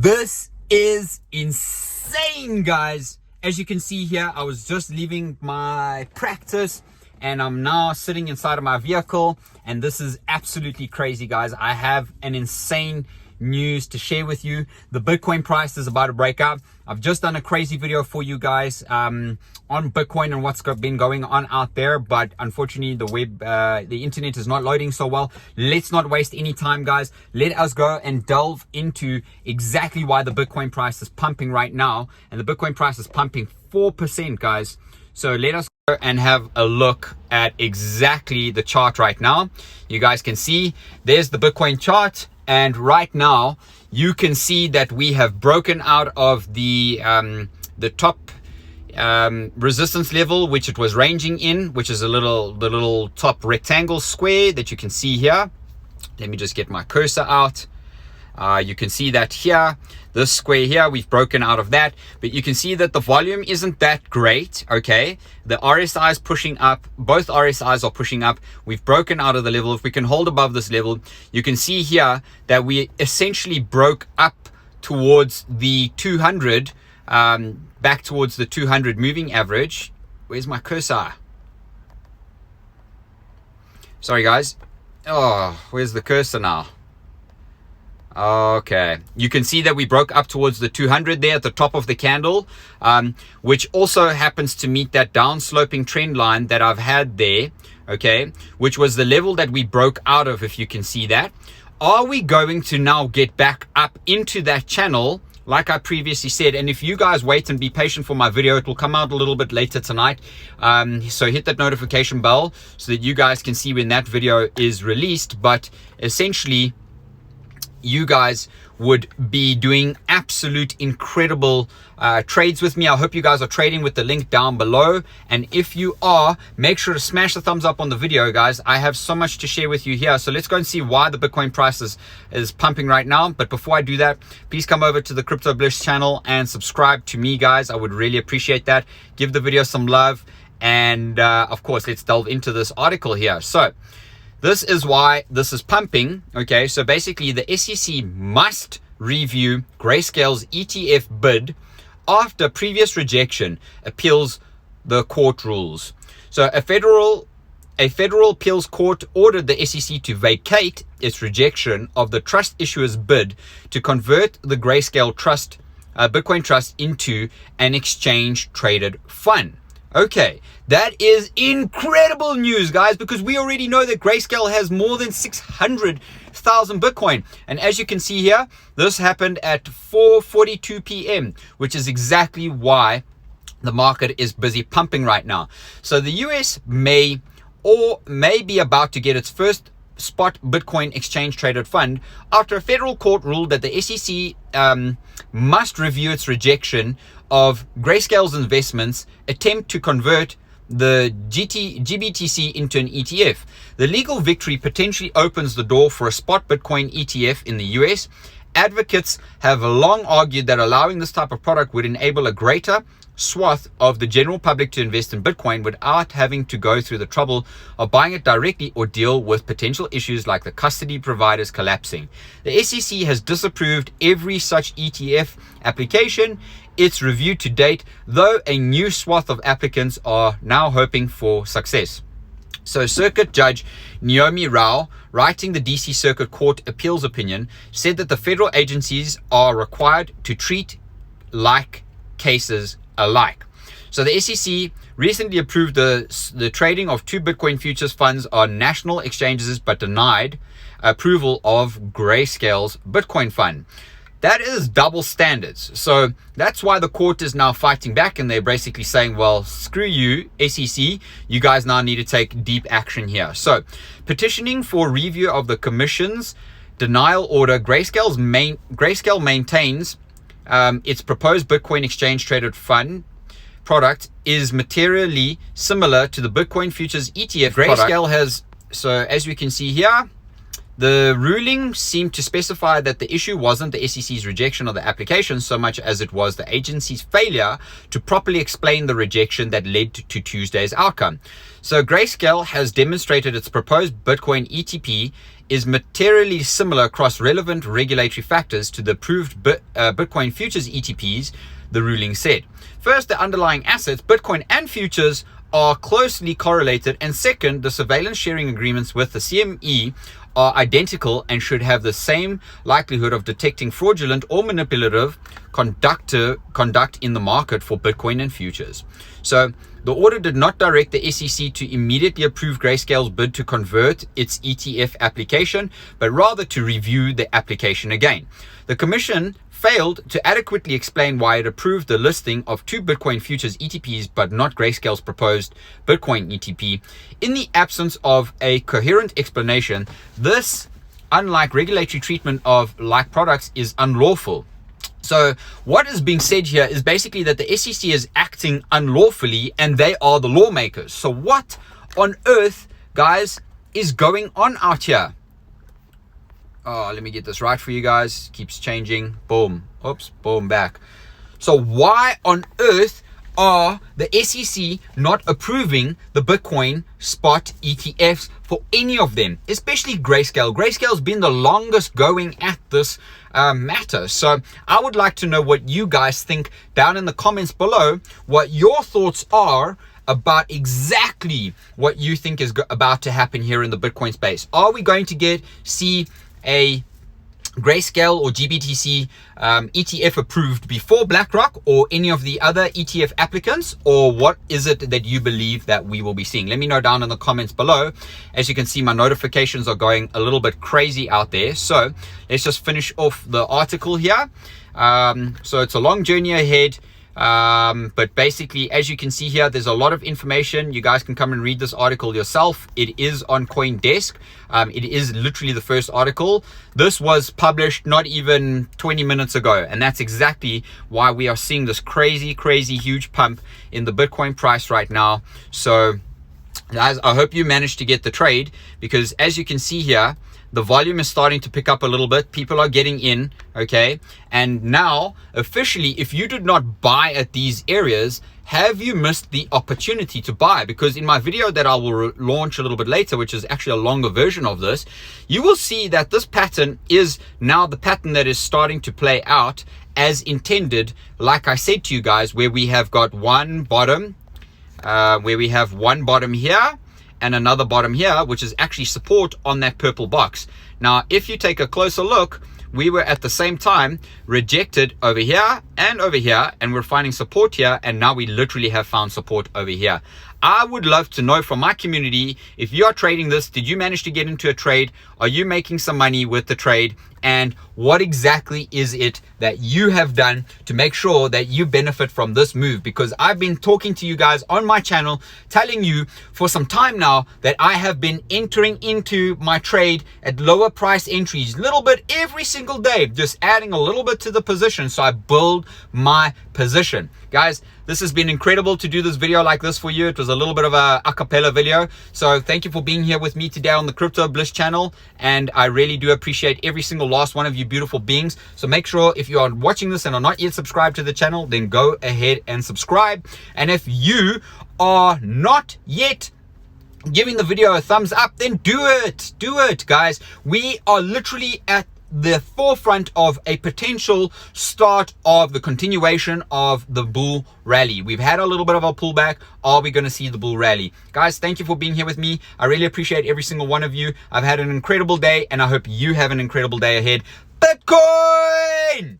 This is insane, guys. As you can see here, I was just leaving my practice and I'm now sitting inside of my vehicle, and this is absolutely crazy, guys. I have an insane news to share with you. The Bitcoin price is about to break out. I've just done a crazy video for you guys on Bitcoin and what's been going on out there, but unfortunately the internet is not loading so well. Let's not waste any time, guys. Let us go and delve into exactly why the Bitcoin price is pumping right now. And the Bitcoin price is pumping 4%, guys. So let us go and have a look at exactly the chart right now. You guys can see there's the Bitcoin chart. And right now, you can see that we have broken out of the top resistance level, which it was ranging in, which is the little top rectangle square that you can see here. Let me just get my cursor out. You can see that here, this square here, we've broken out of that, but you can see that the volume isn't that great. Okay, the RSI is pushing up, both RSIs are pushing up. We've broken out of the level. If we can hold above this level, you can see here that we essentially broke up towards the 200, back towards the 200 moving average. Where's my cursor? Sorry, guys. Oh, where's the cursor now? Okay, you can see that we broke up towards the 200 there at the top of the candle, which also happens to meet that down sloping trend line that I've had there, okay, which was the level that we broke out of, if you can see that. Are we going to now get back up into that channel like I previously said? And if you guys wait and be patient for my video, it will come out a little bit later tonight, so hit that notification bell so that you guys can see when that video is released. But essentially, you guys would be doing absolute incredible trades with me. I hope you guys are trading with the link down below, and if you are, make sure to smash the thumbs up on the video, guys. I have so much to share with you here, so let's go and see why the Bitcoin price is pumping right now. But before I do that, please come over to the Crypto BLISS channel and subscribe to me, guys. I would really appreciate that. Give the video some love, and of course, let's delve into this article here. So this is why this is pumping. Okay, so basically the SEC must review Grayscale's ETF bid after previous rejection appeals the court rules. So a federal appeals court ordered the SEC to vacate its rejection of the trust issuer's bid to convert the Grayscale trust, Bitcoin trust, into an exchange traded fund. Okay, that is incredible news, guys, because we already know that Grayscale has more than 600,000 Bitcoin. And as you can see here, this happened at 4:42 p.m., which is exactly why the market is busy pumping right now. So the US may be about to get its first spot Bitcoin exchange traded fund after a federal court ruled that the SEC must review its rejection of Grayscale's investments attempt to convert the GBTC into an ETF. The legal victory potentially opens the door for a spot Bitcoin ETF in the US. Advocates have long argued that allowing this type of product would enable a greater swath of the general public to invest in Bitcoin without having to go through the trouble of buying it directly or deal with potential issues like the custody providers collapsing. The SEC has disapproved every such ETF application it's reviewed to date, though a new swath of applicants are now hoping for success. So Circuit Judge Naomi Rao, writing the DC Circuit Court appeals opinion, said that the federal agencies are required to treat like cases alike. So the SEC recently approved the trading of 2 Bitcoin futures funds on national exchanges, but denied approval of Grayscale's Bitcoin fund. That is double standards. So that's why the court is now fighting back, and they're basically saying, well, screw you, SEC, you guys now need to take deep action here. So petitioning for review of the commission's denial order, Grayscale maintains its proposed Bitcoin exchange traded fund product is materially similar to the Bitcoin futures ETF Grayscale has. So as we can see here, the ruling seemed to specify that the issue wasn't the SEC's rejection of the application so much as it was the agency's failure to properly explain the rejection that led to Tuesday's outcome. So Grayscale has demonstrated its proposed Bitcoin ETP is materially similar across relevant regulatory factors to the approved Bitcoin futures ETPs, the ruling said. First, the underlying assets, Bitcoin and futures, are closely correlated, and second, the surveillance sharing agreements with the CME are identical and should have the same likelihood of detecting fraudulent or manipulative conduct in the market for Bitcoin and futures. So the order did not direct the SEC to immediately approve Grayscale's bid to convert its ETF application, but rather to review the application again. The commission failed to adequately explain why it approved the listing of 2 Bitcoin futures ETPs but not Grayscale's proposed Bitcoin ETP. In the absence of a coherent explanation, this, unlike regulatory treatment of like products, is unlawful. So what is being said here is basically that the SEC is acting unlawfully and they are the lawmakers. So what on earth, guys, is going on out here? Oh, let me get this right for you guys. Keeps changing. Boom. Oops. Boom. Back. So why on earth are the SEC not approving the Bitcoin spot ETFs for any of them, especially Grayscale? Grayscale's been the longest going at this matter. So I would like to know what you guys think down in the comments below, what your thoughts are about exactly what you think is about to happen here in the Bitcoin space. Are we going to see a Grayscale or GBTC ETF approved before BlackRock or any of the other ETF applicants, or what is it that you believe that we will be seeing? Let me know down in the comments below. As you can see, my notifications are going a little bit crazy out there, so let's just finish off the article here. So it's a long journey ahead. But basically, as you can see here, there's a lot of information. You guys can come and read this article yourself. It is on CoinDesk. It is literally the first article. This was published not even 20 minutes ago, and that's exactly why we are seeing this crazy huge pump in the Bitcoin price right now. So guys, I hope you managed to get the trade, because as you can see here, the volume is starting to pick up a little bit. People are getting in, okay? And now, officially, if you did not buy at these areas, have you missed the opportunity to buy? Because in my video that I will launch a little bit later, which is actually a longer version of this, you will see that this pattern is now the pattern that is starting to play out as intended. Like I said to you guys, where we have got one bottom, here, and another bottom here, which is actually support on that purple box. Now, if you take a closer look, we were at the same time rejected over here, and we're finding support here, and now we literally have found support over here. I would love to know from my community, if you are trading this, did you manage to get into a trade? Are you making some money with the trade? And what exactly is it that you have done to make sure that you benefit from this move? Because I've been talking to you guys on my channel, telling you for some time now that I have been entering into my trade at lower price entries, little bit every single day, just adding a little bit to the position so I build my position. Guys, this has been incredible to do this video like this for you. It was a little bit of a cappella video. So thank you for being here with me today on the Crypto Bliss channel. And I really do appreciate every single last one of you beautiful beings. So make sure if you are watching this and are not yet subscribed to the channel, then go ahead and subscribe. And if you are not yet giving the video a thumbs up, then do it, guys. We are literally at the forefront of a potential start of the continuation of the bull rally. We've had a little bit of a pullback. Are we going to see the bull rally? Guys, thank you for being here with me. I really appreciate every single one of you. I've had an incredible day, and I hope you have an incredible day ahead. Bitcoin!